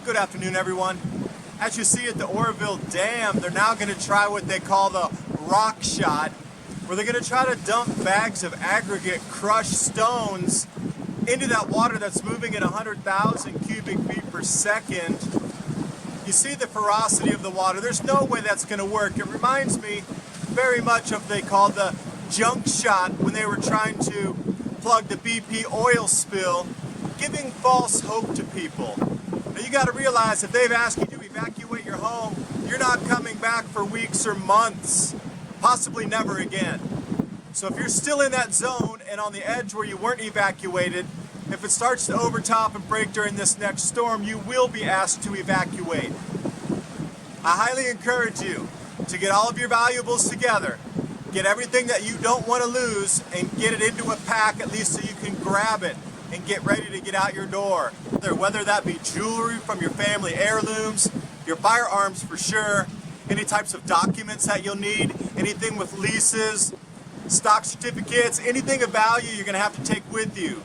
Good afternoon, everyone. As you see at the Oroville Dam, they're now going to try what they call the rock shot, where they're going to try to dump bags of aggregate crushed stones into that water that's moving at 100,000 cubic feet per second. You see the ferocity of the water. There's no way that's going to work. It reminds me very much of what they called the junk shot when they were trying to plug the BP oil spill, giving false hope to people. Now you got to realize if they've asked you to evacuate your home, you're not coming back for weeks or months, possibly never again. So if you're still in that zone and on the edge where you weren't evacuated, if it starts to overtop and break during this next storm, you will be asked to evacuate. I highly encourage you to get all of your valuables together, get everything that you don't want to lose, and get it into a pack at least so you can grab it and get ready to get out your door. Whether that be jewelry from your family heirlooms, your firearms for sure, any types of documents that you'll need, anything with leases, stock certificates, anything of value you're going to have to take with you.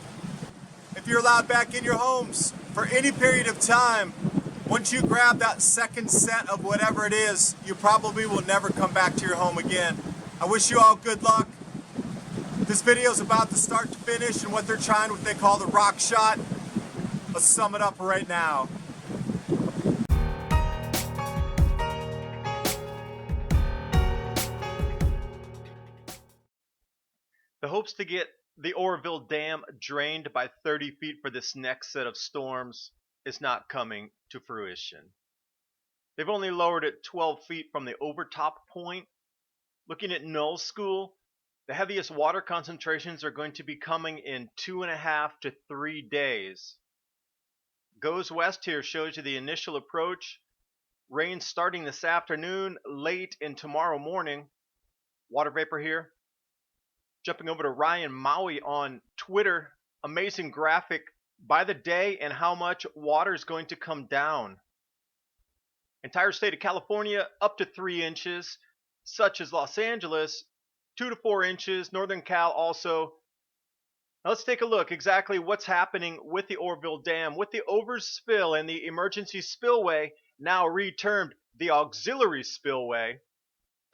If you're allowed back in your homes for any period of time, once you grab that second set of whatever it is, you probably will never come back to your home again. I wish you all good luck. This video is about the start to finish and what they're trying, what they call the rock shot. Let's sum it up right now. The hopes to get the Oroville Dam drained by 30 feet for this next set of storms is not coming to fruition. They've only lowered it 12 feet from the overtop point. Looking at Null School, the heaviest water concentrations are going to be coming in 2.5 to 3 days. Goes West here shows you the initial approach. Rain starting this afternoon, late in tomorrow morning. Water vapor here. Jumping over to Ryan Maui on Twitter. Amazing graphic by the day and how much water is going to come down. Entire state of California up to 3 inches, such as Los Angeles 2 to 4 inches, Northern Cal also. Now let's take a look exactly what's happening with the Oroville Dam, with the overspill and the emergency spillway, now retermed the auxiliary spillway.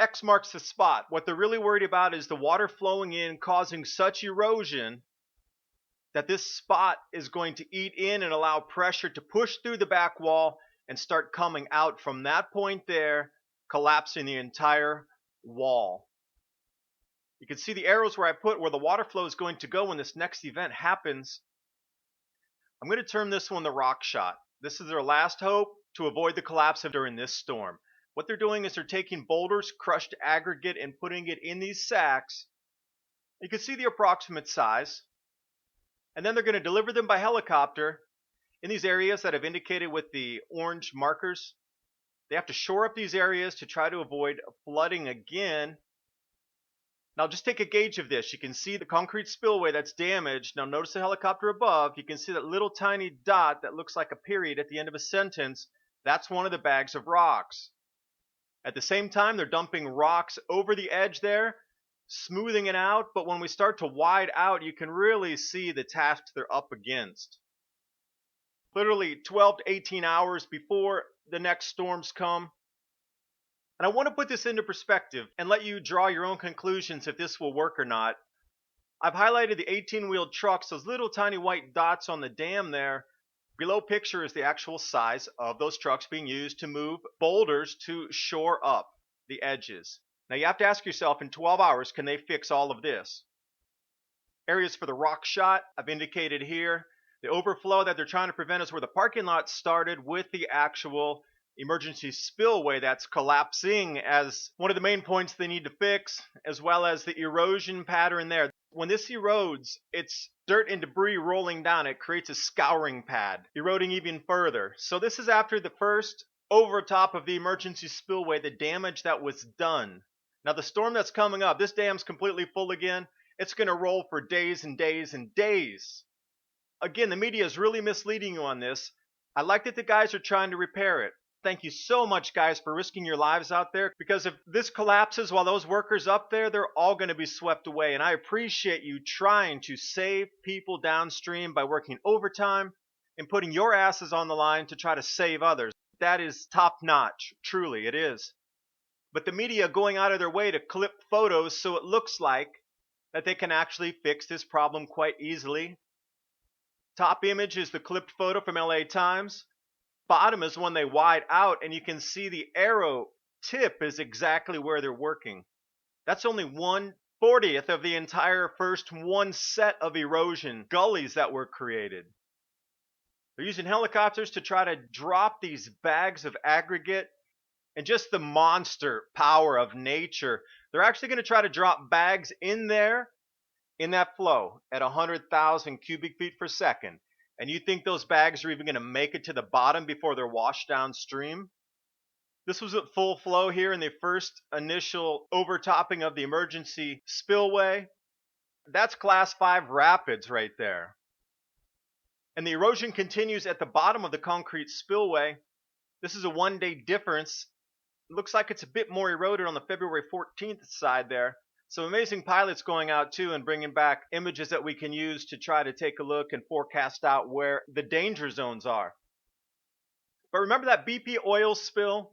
X marks the spot. What they're really worried about is the water flowing in causing such erosion that this spot is going to eat in and allow pressure to push through the back wall and start coming out from that point there, collapsing the entire wall. You can see the arrows where I put where the water flow is going to go when this next event happens. I'm going to term this one the rock shot. This is their last hope to avoid the collapse during this storm. What they're doing is they're taking boulders, crushed aggregate, and putting it in these sacks. You can see the approximate size. And then they're going to deliver them by helicopter in these areas that I've indicated with the orange markers. They have to shore up these areas to try to avoid flooding again. Now just take a gauge of this. You can see the concrete spillway that's damaged. Now notice the helicopter above. You can see that little tiny dot that looks like a period at the end of a sentence. That's one of the bags of rocks. At the same time, they're dumping rocks over the edge there, smoothing it out. But when we start to wide out, you can really see the tasks they're up against. Literally 12 to 18 hours before the next storms come. And I want to put this into perspective and let you draw your own conclusions if this will work or not. I've highlighted the 18-wheeled trucks, those little tiny white dots on the dam there. Below picture is the actual size of those trucks being used to move boulders to shore up the edges. Now you have to ask yourself, in 12 hours, can they fix all of this? Areas for the rock shot, I've indicated here. The overflow that they're trying to prevent is where the parking lot started with the actual emergency spillway that's collapsing as one of the main points they need to fix, as well as the erosion pattern there. When this erodes, it's dirt and debris rolling down. It creates a scouring pad, eroding even further. So this is after the first overtop of the emergency spillway, the damage that was done. Now the storm that's coming up, this dam's completely full again. It's going to roll for days and days and days. Again, the media is really misleading you on this. I like that the guys are trying to repair it. Thank you so much, guys, for risking your lives out there, because if this collapses while those workers up there, they're all going to be swept away. And I appreciate you trying to save people downstream by working overtime and putting your asses on the line to try to save others. That is top notch. Truly, it is. But the media going out of their way to clip photos so it looks like that they can actually fix this problem quite easily. Top image is the clipped photo from LA Times. Bottom is when they wide out, and you can see the arrow tip is exactly where they're working. That's only 1/40th of the entire first one set of erosion gullies that were created. They're using helicopters to try to drop these bags of aggregate, and just the monster power of nature. They're actually going to try to drop bags in there in that flow at 100,000 cubic feet per second. And you think those bags are even going to make it to the bottom before they're washed downstream? This was at full flow here in the first initial overtopping of the emergency spillway. That's class 5 rapids right there. And the erosion continues at the bottom of the concrete spillway. This is a 1-day difference. It looks like it's a bit more eroded on the February 14th side there. So amazing pilots going out too and bringing back images that we can use to try to take a look and forecast out where the danger zones are. But remember that BP oil spill?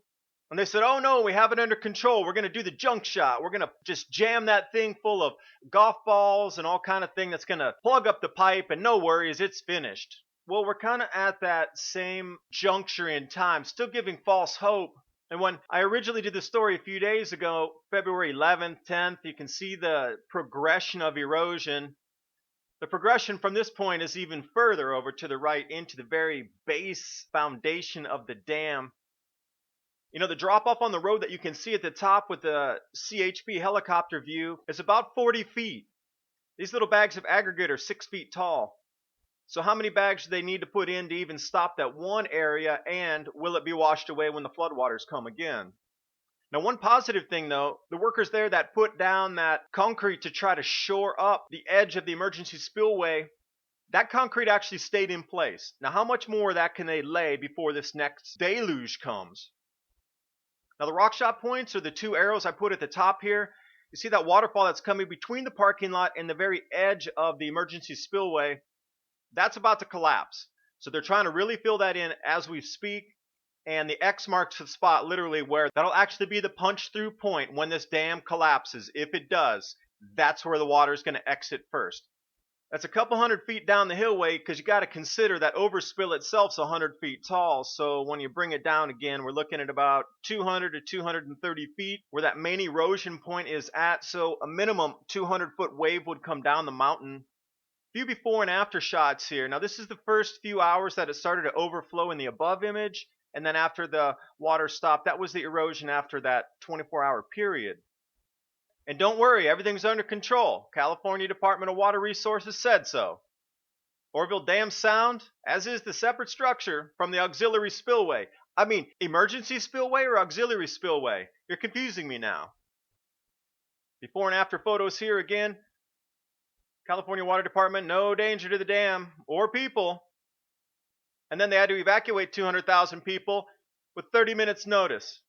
And they said, oh no, we have it under control. We're going to do the junk shot. We're going to just jam that thing full of golf balls and all kind of thing that's going to plug up the pipe, and no worries, it's finished. Well, we're kind of at that same juncture in time, still giving false hope. And when I originally did the story a few days ago, February 11th, 10th, you can see the progression of erosion. The progression from this point is even further over to the right into the very base foundation of the dam. You know, the drop off on the road that you can see at the top with the CHP helicopter view is about 40 feet. These little bags of aggregate are 6 feet tall. So how many bags do they need to put in to even stop that one area, and will it be washed away when the floodwaters come again? Now, one positive thing though, the workers there that put down that concrete to try to shore up the edge of the emergency spillway, that concrete actually stayed in place. Now, how much more of that can they lay before this next deluge comes? Now, the rock shot points are the 2 arrows I put at the top here. You see that waterfall that's coming between the parking lot and the very edge of the emergency spillway? That's about to collapse. So they're trying to really fill that in as we speak. And the X marks the spot literally where that'll actually be the punch through point when this dam collapses. If it does, that's where the water is going to exit first. That's a couple hundred feet down the hillway, because you got to consider that overspill itself's 100 feet tall. So when you bring it down again, we're looking at about 200 to 230 feet where that main erosion point is at. So a minimum 200-foot wave would come down the mountain. Few before and after shots here. Now, this is the first few hours that it started to overflow in the above image, and then after the water stopped, that was the erosion after that 24-hour period. And don't worry, everything's under control. California Department of Water Resources said so. Oroville Dam sound, as is the separate structure from the auxiliary spillway. I mean, emergency spillway or auxiliary spillway? You're confusing me now. Before and after photos here again. California Water Department, no danger to the dam or people. And then they had to evacuate 200,000 people with 30 minutes notice.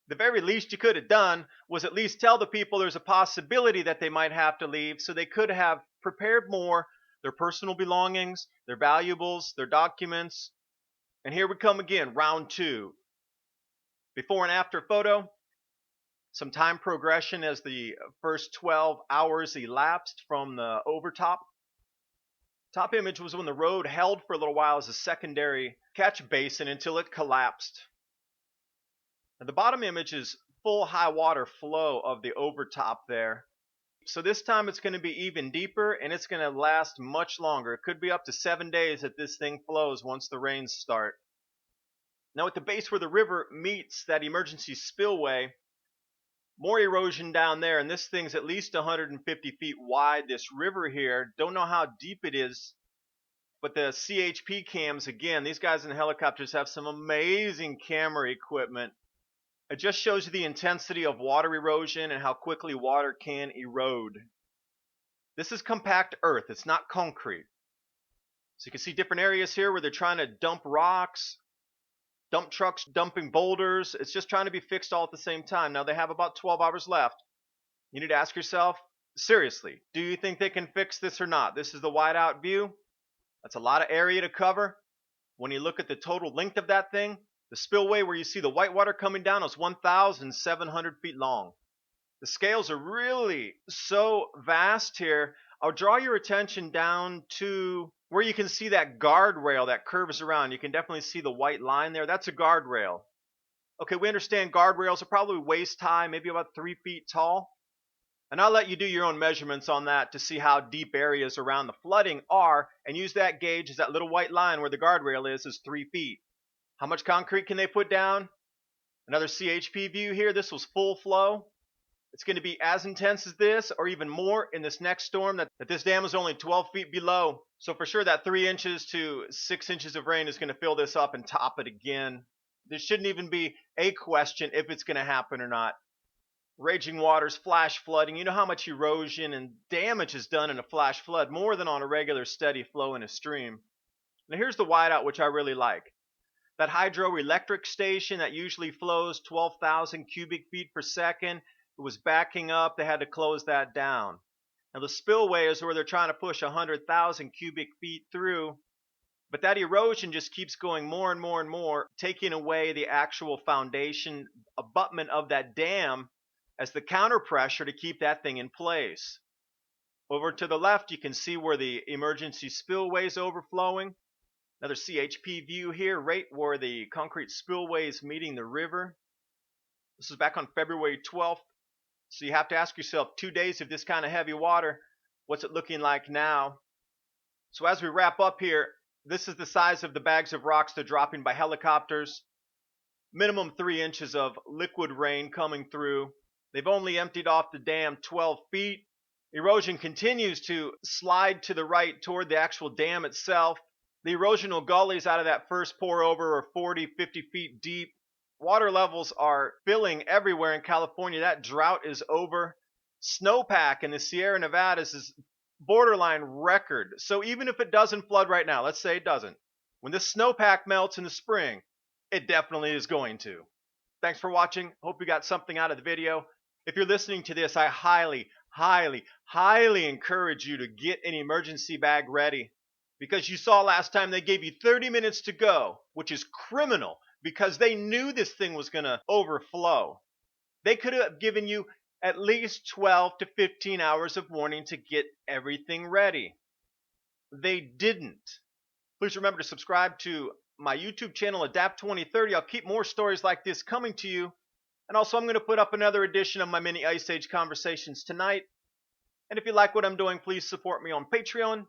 The very least you could have done was at least tell the people there's a possibility that they might have to leave, so they could have prepared more, their personal belongings, their valuables, their documents. And here we come again, round 2. Before and after photo. Some time progression as the first 12 hours elapsed from the overtop. Top image was when the road held for a little while as a secondary catch basin until it collapsed. And the bottom image is full high water flow of the overtop there. So this time it's going to be even deeper, and it's going to last much longer. It could be up to 7 days that this thing flows once the rains start. Now at the base where the river meets that emergency spillway, more erosion down there, and this thing's at least 150 feet wide, this river here. Don't know how deep it is, but the CHP cams, again, these guys in the helicopters have some amazing camera equipment. It just shows you the intensity of water erosion and how quickly water can erode. This is compact earth, it's not concrete. So you can see different areas here where they're trying to dump rocks, dump trucks dumping boulders. It's just trying to be fixed all at the same time. Now they have about 12 hours left. You need to ask yourself, seriously, do you think they can fix this or not? This is the wide out view. That's a lot of area to cover. When you look at the total length of that thing, the spillway where you see the white water coming down is 1,700 feet long. The scales are really so vast here. I'll draw your attention down to where you can see that guardrail that curves around. You can definitely see the white line there. That's a guardrail. Okay, we understand guardrails are probably waist high, maybe about 3 feet tall. And I'll let you do your own measurements on that to see how deep areas around the flooding are, and use that gauge as that little white line where the guardrail is 3 feet. How much concrete can they put down? Another CHP view here. This was full flow. It's going to be as intense as this or even more in this next storm that this dam is only 12 feet below. So for sure that 3 inches to 6 inches of rain is going to fill this up and top it again. There shouldn't even be a question if it's going to happen or not. Raging waters, flash flooding. You know how much erosion and damage is done in a flash flood, more than on a regular steady flow in a stream. Now here's the whiteout, which I really like. That hydroelectric station that usually flows 12,000 cubic feet per second, it was backing up. They had to close that down. Now the spillway is where they're trying to push 100,000 cubic feet through, but that erosion just keeps going more and more and more, taking away the actual foundation abutment of that dam as the counter pressure to keep that thing in place. Over to the left, you can see where the emergency spillway is overflowing. Another CHP view here, right where the concrete spillway is meeting the river. This is back on February 12th. So you have to ask yourself, 2 days of this kind of heavy water, what's it looking like now? So as we wrap up here, this is the size of the bags of rocks they're dropping by helicopters. Minimum 3 inches of liquid rain coming through. They've only emptied off the dam 12 feet. Erosion continues to slide to the right toward the actual dam itself. The erosional gullies out of that first pour over are 40, 50 feet deep. Water levels are filling everywhere in California. That drought is over. Snowpack in the Sierra Nevadas is borderline record. So even if it doesn't flood right now, let's say it doesn't, when this snowpack melts in the spring, it definitely is going to. Thanks for watching. Hope you got something out of the video. If you're listening to this, I highly, highly, highly encourage you to get an emergency bag ready. Because you saw last time they gave you 30 minutes to go, which is criminal because they knew this thing was going to overflow. They could have given you at least 12 to 15 hours of warning to get everything ready. They didn't. Please remember to subscribe to my YouTube channel, Adapt 2030. I'll keep more stories like this coming to you. And also I'm going to put up another edition of my mini Ice Age conversations tonight. And if you like what I'm doing, please support me on Patreon.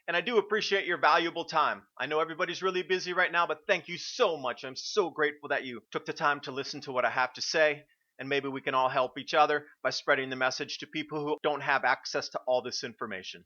And I do appreciate your valuable time. I know everybody's really busy right now, but thank you so much. I'm so grateful that you took the time to listen to what I have to say. And maybe we can all help each other by spreading the message to people who don't have access to all this information.